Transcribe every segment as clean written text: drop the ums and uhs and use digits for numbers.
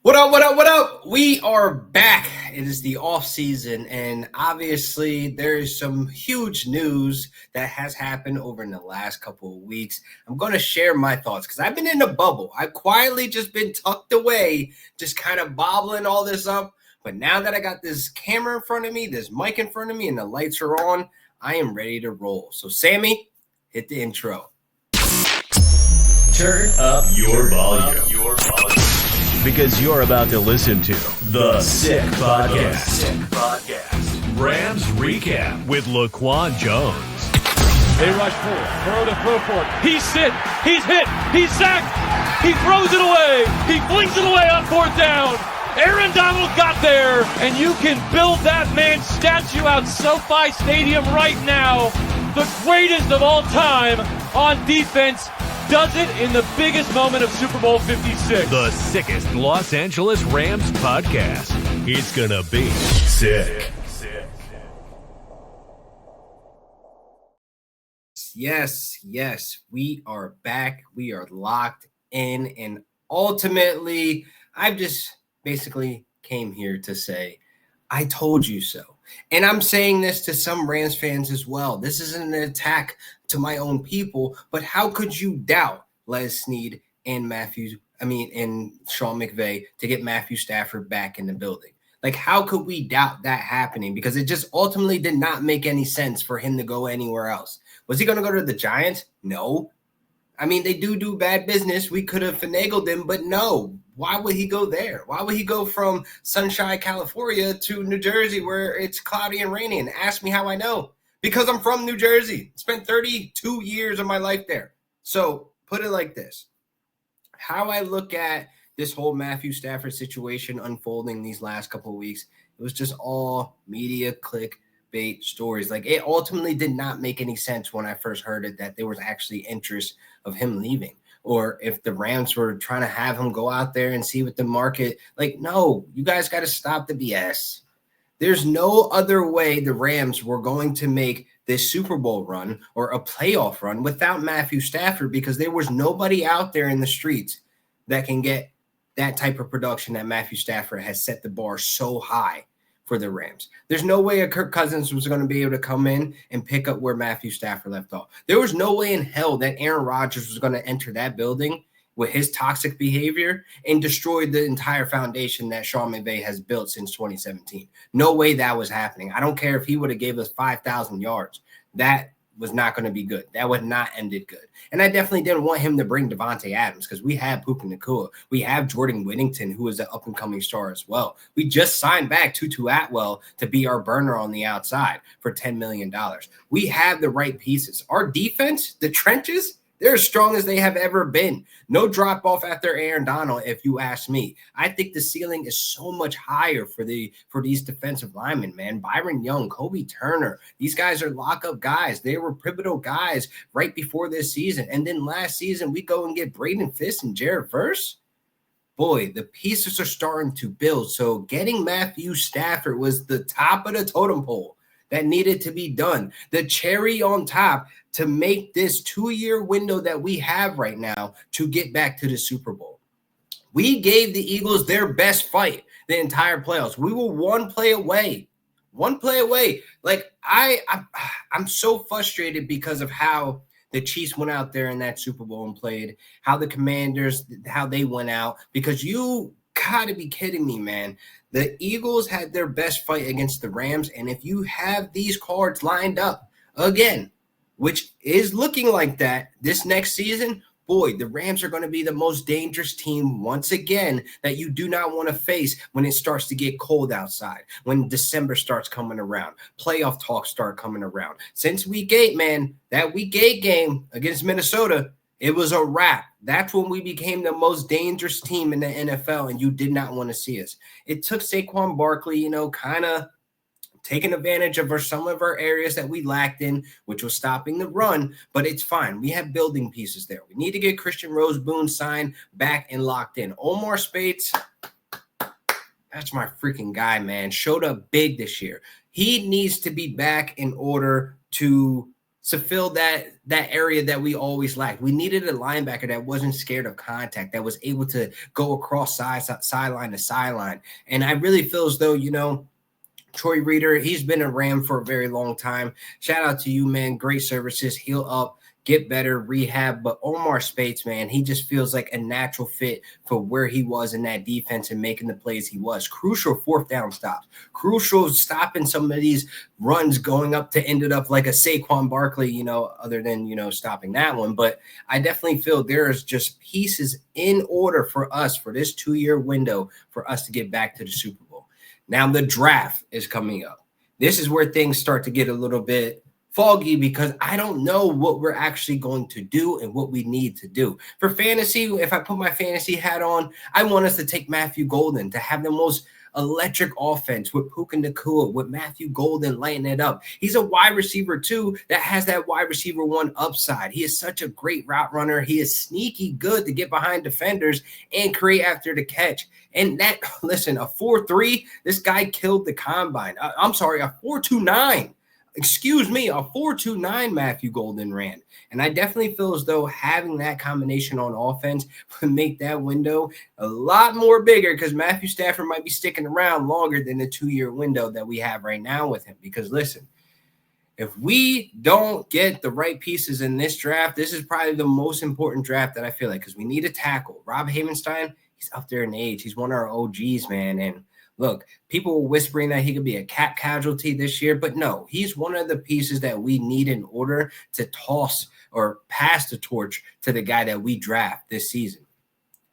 What up, what up, what up? We are back. It is the off season, and obviously there is some huge news that has happened over in the last couple of weeks. I'm going to share my thoughts because I've been in a bubble. I've quietly just been tucked away, just kind of bobbling all this up. But now that I got this camera in front of me, this mic in front of me, and the lights are on, I am ready to roll. So, Sammy, hit the intro. Turn up your volume. Because you're about to listen to The Sick Podcast. Rams Recap with LaQuan Jones. They rush forward. Burrow to throw for it. He's hit. He's hit. He's sacked. He throws it away. He flings it away on fourth down. Aaron Donald got there, and you can build that man's statue out SoFi Stadium right now. The greatest of all time on defense. Does it in the biggest moment of Super Bowl 56. The sickest Los Angeles Rams podcast. It's gonna be sick. Yes, we are back. We are locked in, and ultimately, I've just basically came here to say, I told you so. And I'm saying this to some Rams fans as well. This isn't an attack to my own people, but how could you doubt Les Snead and Sean McVay to get Matthew Stafford back in the building? Like, how could we doubt that happening? Because it just ultimately did not make any sense for him to go anywhere else. Was he going to go to the Giants? No. I mean, they do bad business. We could have finagled them, but no. Why would he go there? Why would he go from Sunshine, California to New Jersey where it's cloudy and rainy? And ask me how I know. Because I'm from New Jersey. Spent 32 years of my life there. So put it like this. How I look at this whole Matthew Stafford situation unfolding these last couple of weeks, it was just all media clickbait stories. Like, it ultimately did not make any sense when I first heard it that there was actually interest of him leaving. Or if the Rams were trying to have him go out there and see what the market, like, no, you guys got to stop the BS. There's no other way the Rams were going to make this Super Bowl run or a playoff run without Matthew Stafford, because there was nobody out there in the streets that can get that type of production that Matthew Stafford has set the bar so high for the Rams. There's no way a Kirk Cousins was going to be able to come in and pick up where Matthew Stafford left off. There was no way in hell that Aaron Rodgers was going to enter that building with his toxic behavior and destroy the entire foundation that Sean McVay has built since 2017. No way that was happening. I don't care if he would have gave us 5,000 yards. That was not going to be good. That would not ended good. And I definitely didn't want him to bring Devontae Adams because we have Puka Nacua. We have Jordan Whittington, who is an up-and-coming star as well. We just signed back Tutu Atwell to be our burner on the outside for $10 million. We have the right pieces. Our defense, the trenches, they're as strong as they have ever been. No drop-off after Aaron Donald, if you ask me. I think the ceiling is so much higher for these defensive linemen, man. Byron Young, Kobe Turner, these guys are lock-up guys. They were pivotal guys right before this season. And then last season, we go and get Braden Fisk and Jared Verse. Boy, the pieces are starting to build. So getting Matthew Stafford was the top of the totem pole that needed to be done. The cherry on top to make this 2-year window that we have right now to get back to the Super Bowl. We gave the Eagles their best fight the entire playoffs. We were one play away. Like, I'm so frustrated because of how the Chiefs went out there in that Super Bowl and played, how the Commanders, how they went out, because you got to be kidding me, man. The Eagles had their best fight against the Rams, and if you have these cards lined up again, which is looking like that this next season, boy, the Rams are going to be the most dangerous team once again that you do not want to face when it starts to get cold outside, when December starts coming around, playoff talks start coming around. Since week 8, man, that week 8 game against Minnesota, it was a wrap. That's when we became the most dangerous team in the NFL, and you did not want to see us. It took Saquon Barkley, kind of taking advantage of some of our areas that we lacked in, which was stopping the run, but it's fine. We have building pieces there. We need to get Christian Roseboone signed back and locked in. Omar Speights, that's my freaking guy, man. Showed up big this year. He needs to be back in order to to fill that area that we always lacked. We needed a linebacker that wasn't scared of contact, that was able to go across sideline to sideline. And I really feel as though, Troy Reader, he's been a Ram for a very long time. Shout out to you, man. Great services. Heal up, get better, rehab. But Omar Speights, man, he just feels like a natural fit for where he was in that defense and making the plays he was. Crucial fourth down stops. Crucial stopping some of these runs going up to ended up like a Saquon Barkley, other than, stopping that one. But I definitely feel there's just pieces in order for us for this 2-year window for us to get back to the Super Bowl. Now the draft is coming up. This is where things start to get a little bit foggy because I don't know what we're actually going to do and what we need to do. For fantasy, if I put my fantasy hat on, I want us to take Matthew Golden to have the most electric offense with Puka Nacua, with Matthew Golden lighting it up. He's a wide receiver too that has that wide receiver one upside. He is such a great route runner. He is sneaky good to get behind defenders and create after the catch. And that, listen, a 4.3, this guy killed the combine. I'm sorry, a 4.29. Excuse me, a 4.29 Matthew Golden ran. And I definitely feel as though having that combination on offense would make that window a lot more bigger because Matthew Stafford might be sticking around longer than the 2-year window that we have right now with him. Because listen, if we don't get the right pieces in this draft, this is probably the most important draft that I feel like because we need a tackle. Rob Havenstein, he's up there in age. He's one of our OGs, man. And look, people were whispering that he could be a cap casualty this year, but no, he's one of the pieces that we need in order to toss or pass the torch to the guy that we draft this season.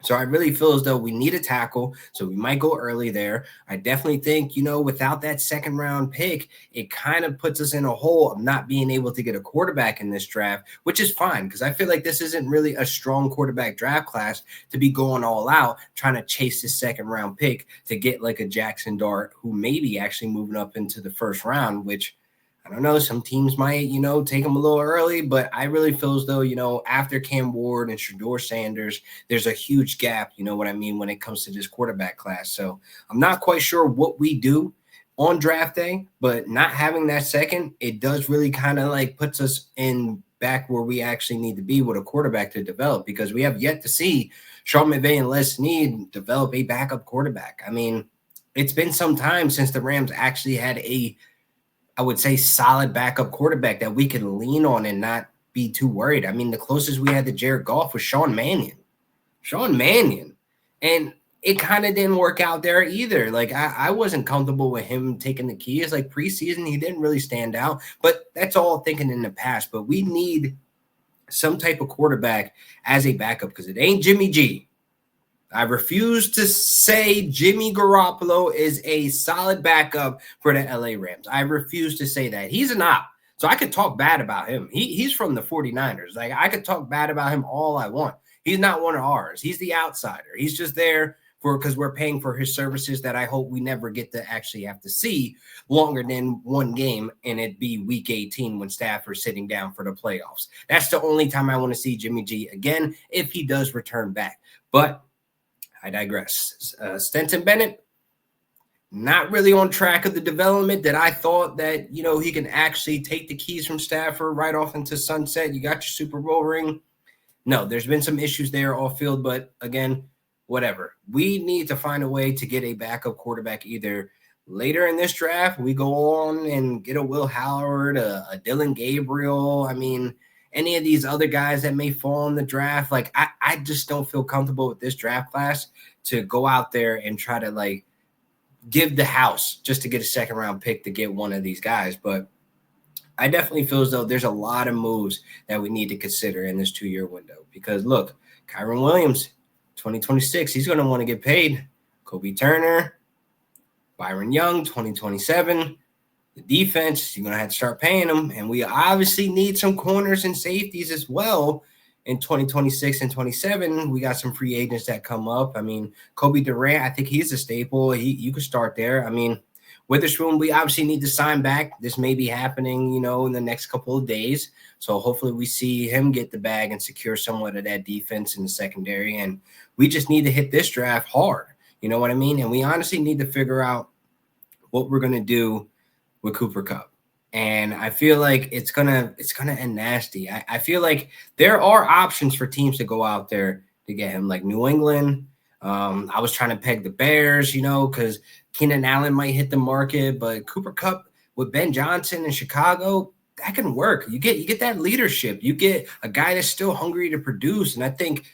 So I really feel as though we need a tackle, so we might go early there. I definitely think, without that second round pick, it kind of puts us in a hole of not being able to get a quarterback in this draft, which is fine because I feel like this isn't really a strong quarterback draft class to be going all out trying to chase this second round pick to get like a Jackson Dart who may be actually moving up into the first round, which I don't know. Some teams might, take them a little early, but I really feel as though, after Cam Ward and Shedeur Sanders, there's a huge gap, when it comes to this quarterback class. So I'm not quite sure what we do on draft day, but not having that second, it does really kind of like puts us in back where we actually need to be with a quarterback to develop because we have yet to see Sean McVay and Les Snead develop a backup quarterback. I mean, it's been some time since the Rams actually had I would say solid backup quarterback that we could lean on and not be too worried. I mean, the closest we had to Jared Goff was Sean Mannion. And it kind of didn't work out there either. Like I wasn't comfortable with him taking the keys. Like preseason, he didn't really stand out, but that's all thinking in the past. But we need some type of quarterback as a backup because it ain't Jimmy G. I refuse to say Jimmy Garoppolo is a solid backup for the LA Rams. I refuse to say that. He's an op. So I could talk bad about him. He's from the 49ers. Like I could talk bad about him all I want. He's not one of ours. He's the outsider. He's just there because we're paying for his services that I hope we never get to actually have to see longer than one game, and it'd be week 18 when Stafford's sitting down for the playoffs. That's the only time I want to see Jimmy G again if he does return back. But I digress. Stetson Bennett, not really on track of the development that I thought that, he can actually take the keys from Stafford right off into sunset. You got your Super Bowl ring. No, there's been some issues there off field, but again, whatever. We need to find a way to get a backup quarterback either later in this draft. We go on and get a Will Howard, a Dylan Gabriel. I mean, any of these other guys that may fall in the draft, like I just don't feel comfortable with this draft class to go out there and try to give the house just to get a second round pick to get one of these guys. But I definitely feel as though there's a lot of moves that we need to consider in this 2-year window because look, Kyron Williams, 2026, he's going to want to get paid. Kobe Turner, Byron Young, 2027. The defense, you're going to have to start paying them. And we obviously need some corners and safeties as well in 2026 and 27. We got some free agents that come up. I mean, Kobe Durant, I think he's a staple. You could start there. I mean, Witherspoon, we obviously need to sign back. This may be happening, in the next couple of days. So hopefully we see him get the bag and secure somewhat of that defense in the secondary. And we just need to hit this draft hard. You know what I mean? And we honestly need to figure out what we're going to do with Cooper Kupp. And I feel like it's gonna end nasty. I feel like there are options for teams to go out there to get him, like New England. I was trying to peg the Bears, because Keenan Allen might hit the market, but Cooper Kupp with Ben Johnson in Chicago, that can work. You get that leadership. You get a guy that's still hungry to produce. And I think,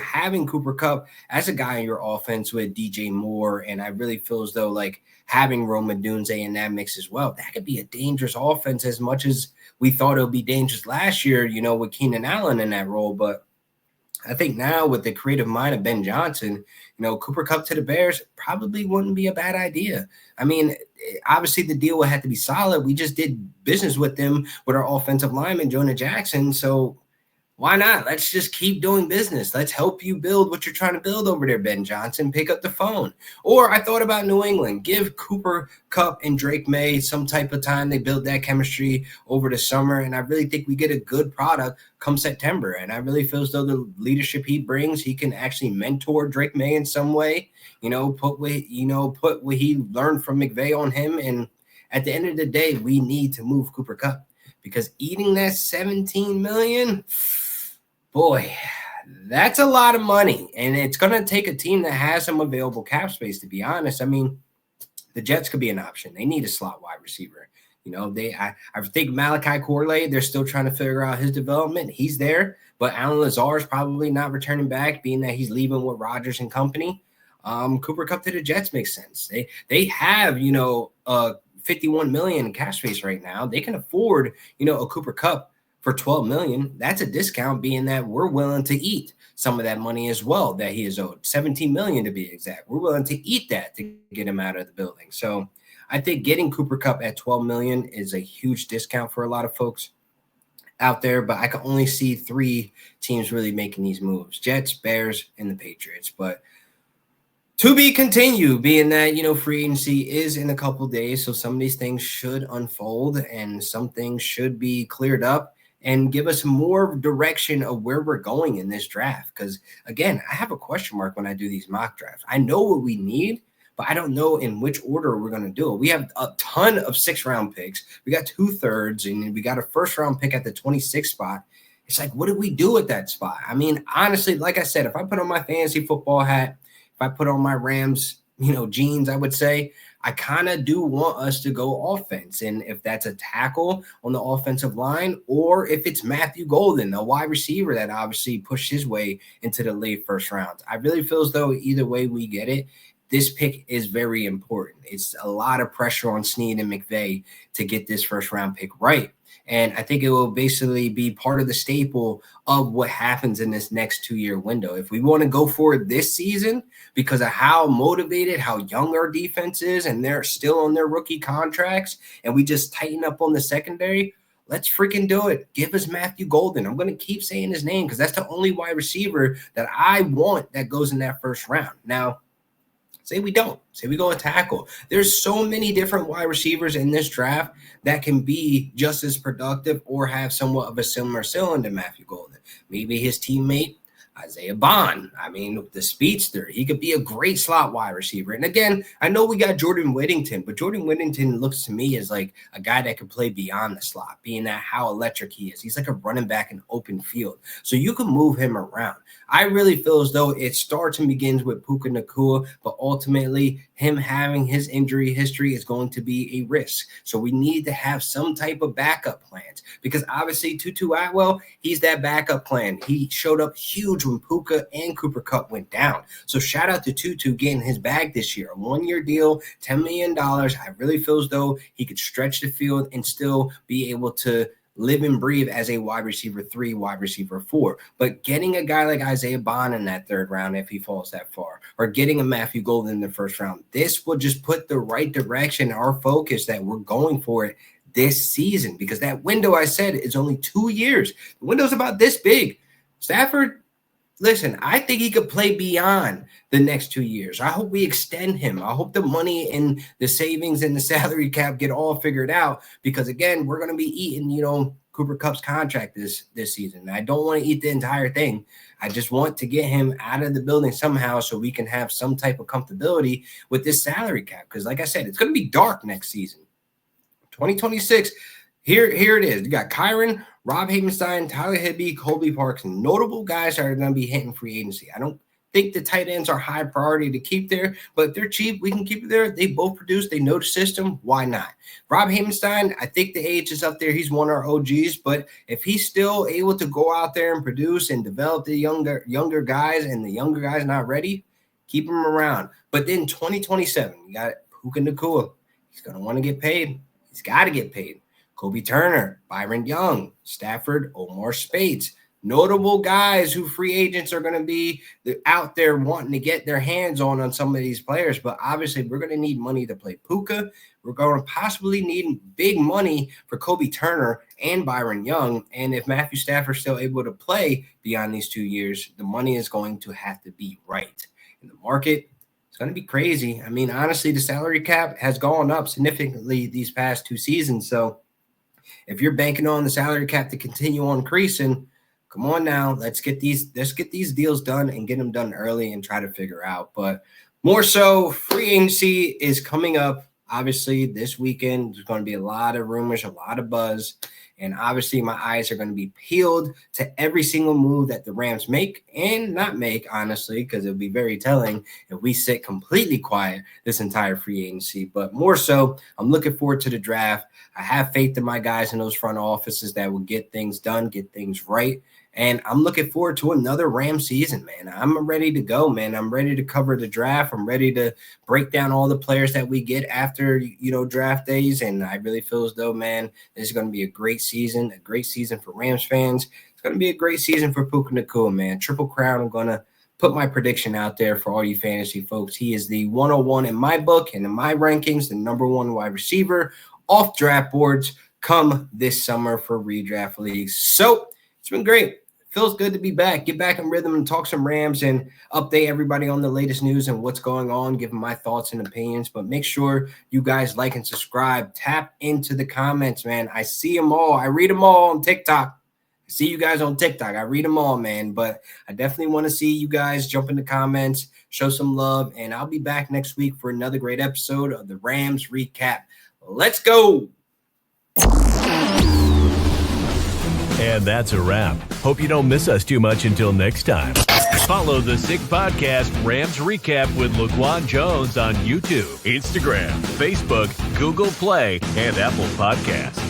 having Cooper Kupp as a guy in your offense with DJ Moore, and I really feel as though like having Rome Odunze in that mix as well, that could be a dangerous offense as much as we thought it would be dangerous last year, with Keenan Allen in that role. But I think now with the creative mind of Ben Johnson, Cooper Kupp to the Bears probably wouldn't be a bad idea. I mean, obviously the deal would have to be solid. We just did business with them with our offensive lineman, Jonah Jackson. So why not? Let's just keep doing business. Let's help you build what you're trying to build over there, Ben Johnson. Pick up the phone. Or I thought about New England. Give Cooper Kupp and Drake May some type of time. They build that chemistry over the summer, and I really think we get a good product come September. And I really feel as though the leadership he brings, he can actually mentor Drake May in some way. Put what he learned from McVay on him. And at the end of the day, we need to move Cooper Kupp, because eating that $17 million. Boy, that's a lot of money, and it's going to take a team that has some available cap space, to be honest. I mean, the Jets could be an option. They need a slot wide receiver. I think Malachi Corley, they're still trying to figure out his development. He's there, but Alan Lazar is probably not returning back, being that he's leaving with Rodgers and company. Cooper Kupp to the Jets makes sense. They have, $51 million in cash space right now. They can afford, a Cooper Kupp for $12 million. That's a discount, being that we're willing to eat some of that money as well that he is owed, $17 million to be exact. We're willing to eat that to get him out of the building. So I think getting Cooper Kupp at $12 million is a huge discount for a lot of folks out there, but I can only see three teams really making these moves: Jets, Bears, and the Patriots. But to be continued, being that, free agency is in a couple days, so some of these things should unfold and some things should be cleared up and give us more direction of where we're going in this draft. Because, again, I have a question mark when I do these mock drafts. I know what we need, but I don't know in which order we're going to do it. We have a ton of 6th-round picks. We got 2/3, and we got a 1st-round pick at the 26th spot. It's like, what do we do at that spot? I mean, honestly, like I said, if I put on my fantasy football hat, if I put on my Rams, jeans, I would say, I kind of do want us to go offense. And if that's a tackle on the offensive line, or if it's Matthew Golden, a wide receiver that obviously pushed his way into the late 1st rounds, I really feel as though either way we get it, this pick is very important. It's a lot of pressure on Snead and McVay to get this 1st-round pick right. And I think it will basically be part of the staple of what happens in this next 2-year window. If we want to go for it this season because of how motivated, how young our defense is, and they're still on their rookie contracts, and we just tighten up on the secondary, let's freaking do it. Give us Matthew Golden. I'm going to keep saying his name because that's the only wide receiver that I want that goes in that 1st round. Now, say we don't. Say we go a tackle. There's so many different wide receivers in this draft that can be just as productive or have somewhat of a similar ceiling to Matthew Golden. Maybe his teammate, Isaiah Bond. I mean, the speedster. He could be a great slot wide receiver. And again, I know we got Jordan Whittington, but Jordan Whittington looks to me as like a guy that could play beyond the slot, being that how electric he is. He's like a running back in open field. So you can move him around. I really feel as though it starts and begins with Puka Nacua, but ultimately him having his injury history is going to be a risk. So we need to have some type of backup plans, because obviously Tutu Atwell, he's that backup plan. He showed up huge when Puka and Cooper Kupp went down. So shout out to Tutu getting his bag this year, a 1-year deal, $10 million. I really feel as though he could stretch the field and still be able to live and breathe as a wide receiver 3, wide receiver 4. But getting a guy like Isaiah Bond in that 3rd round, if he falls that far, or getting a Matthew Golden in the 1st round, this will just put the right direction, our focus that we're going for it this season, because that window I said is only 2 years. The window's about this big. Stafford, listen, I think he could play beyond the next 2 years. I hope we extend him. I hope the money and the savings and the salary cap get all figured out, because, again, we're going to be eating, Cooper Kupp's contract this season. I don't want to eat the entire thing. I just want to get him out of the building somehow so we can have some type of comfortability with this salary cap, because, like I said, it's going to be dark next season. 2026, Here it is. You got Kyron, Rob Havenstein, Tyler Higbee, Colby Parks, notable guys that are going to be hitting free agency. I don't think the tight ends are high priority to keep there, but if they're cheap, we can keep it there. They both produce. They know the system. Why not? Rob Havenstein, I think the age is up there. He's one of our OGs, but if he's still able to go out there and produce and develop the younger guys and the younger guys not ready, keep him around. But then 2027, you got Puka Nacua. He's going to want to get paid. He's got to get paid. Kobe Turner, Byron Young, Stafford, Omar Speights, notable guys who free agents are going to be out there wanting to get their hands on some of these players. But obviously, we're going to need money to play Puka. We're going to possibly need big money for Kobe Turner and Byron Young. And if Matthew Stafford is still able to play beyond these 2 years, the money is going to have to be right. In the market, it's going to be crazy. I mean, honestly, the salary cap has gone up significantly these past 2 seasons. So if you're banking on the salary cap to continue on increasing, come on now, let's get these deals done and get them done early and try to figure out. But more so, free agency is coming up. Obviously, this weekend, there's going to be a lot of rumors, a lot of buzz. And obviously, my eyes are going to be peeled to every single move that the Rams make and not make, honestly, because it'll be very telling if we sit completely quiet this entire free agency. But more so, I'm looking forward to the draft. I have faith in my guys in those front offices that will get things done, get things right. And I'm looking forward to another Rams season, man. I'm ready to go, man. I'm ready to cover the draft. I'm ready to break down all the players that we get after, draft days. And I really feel as though, man, this is going to be a great season for Rams fans. It's going to be a great season for Puka Nacua, man. Triple Crown. I'm going to put my prediction out there for all you fantasy folks. He is the 101 in my book and in my rankings, the number 1 wide receiver off draft boards come this summer for redraft leagues. So it's been great. Feels good to be back, get back in rhythm and talk some Rams and update everybody on the latest news and what's going on, give them my thoughts and opinions. But make sure you guys like and subscribe. Tap into the comments, man. I see them all. I read them all on TikTok. I see you guys on TikTok. I read them all, man. But I definitely want to see you guys jump in the comments, show some love. And I'll be back next week for another great episode of the Rams Recap. Let's go. And that's a wrap. Hope you don't miss us too much until next time. Follow the Sick Podcast Rams Recap with LaQuan Jones on YouTube, Instagram, Facebook, Google Play, and Apple Podcasts.